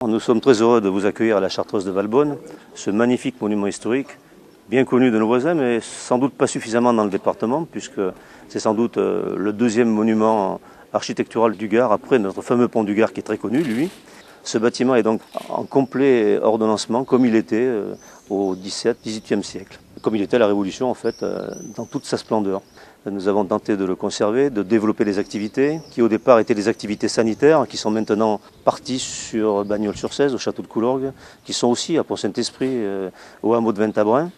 Nous sommes très heureux de vous accueillir à la Chartreuse de Valbonne, ce magnifique monument historique, bien connu de nos voisins, mais sans doute pas suffisamment dans le département, puisque c'est sans doute le deuxième monument architectural du Gard, après notre fameux pont du Gard qui est très connu, lui. Ce bâtiment est donc en complet ordonnancement, comme il était au XVIIe, XVIIIe siècle, comme il était à la Révolution, en fait, dans toute sa splendeur. Nous avons tenté de le conserver, de développer les activités qui au départ étaient des activités sanitaires, qui sont maintenant parties sur Bagnols-sur-Cèze, au château de Coulorgue, qui sont aussi à Pont-Saint-Esprit, au hameau de Ventabrin.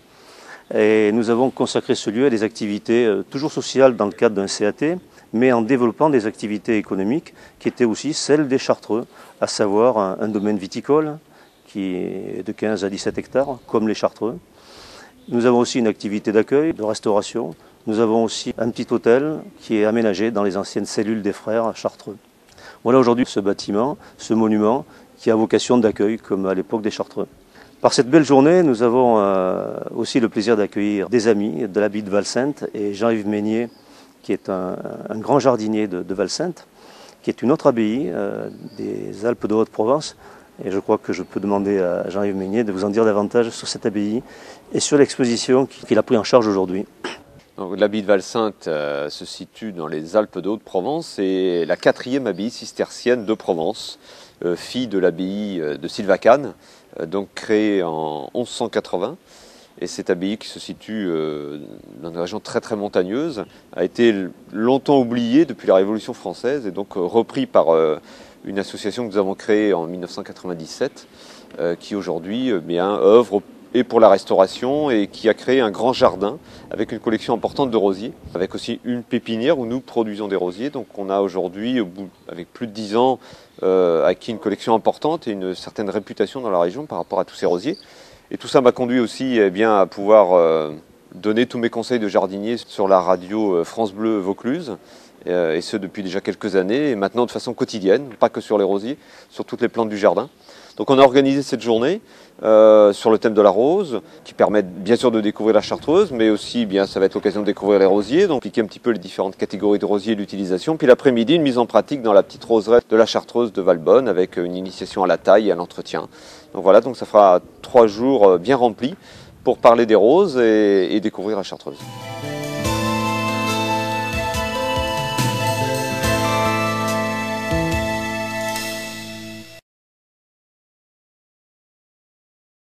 Et nous avons consacré ce lieu à des activités toujours sociales dans le cadre d'un CAT, mais en développant des activités économiques qui étaient aussi celles des Chartreux, à savoir un domaine viticole qui est de 15 à 17 hectares, comme les Chartreux. Nous avons aussi une activité d'accueil, de restauration. Nous avons aussi un petit hôtel qui est aménagé dans les anciennes cellules des frères à Chartreux. Voilà aujourd'hui ce bâtiment, ce monument qui a vocation d'accueil comme à l'époque des Chartreux. Par cette belle journée, nous avons aussi le plaisir d'accueillir des amis de l'abbaye de Val-Sainte et Jean-Yves Meignier, qui est un grand jardinier de Val-Sainte, qui est une autre abbaye des Alpes de Haute-Provence. Et je crois que je peux demander à Jean-Yves Meignier de vous en dire davantage sur cette abbaye et sur l'exposition qu'il a pris en charge aujourd'hui. L'abbaye de Val-Sainte se situe dans les Alpes de Haute-Provence et la 4e abbaye cistercienne de Provence, fille de l'abbaye de Sylvacane, donc créée en 1180. Et cette abbaye qui se situe dans une région très très montagneuse a été longtemps oubliée depuis la Révolution française et donc repris par une association que nous avons créée en 1997 qui aujourd'hui œuvre et pour la restauration et qui a créé un grand jardin avec une collection importante de rosiers, avec aussi une pépinière où nous produisons des rosiers. Donc on a aujourd'hui, avec plus de 10 ans, acquis une collection importante et une certaine réputation dans la région par rapport à tous ces rosiers. Et tout ça m'a conduit aussi à pouvoir donner tous mes conseils de jardinier sur la radio France Bleu Vaucluse, et ce depuis déjà quelques années, et maintenant de façon quotidienne, pas que sur les rosiers, sur toutes les plantes du jardin. Donc on a organisé cette journée sur le thème de la rose, qui permet bien sûr de découvrir la chartreuse, mais aussi ça va être l'occasion de découvrir les rosiers, donc expliquer un petit peu les différentes catégories de rosiers et l'utilisation. Puis l'après-midi, une mise en pratique dans la petite roseraie de la Chartreuse de Valbonne, avec une initiation à la taille et à l'entretien. Donc voilà, donc ça fera 3 jours bien remplis pour parler des roses et découvrir la chartreuse.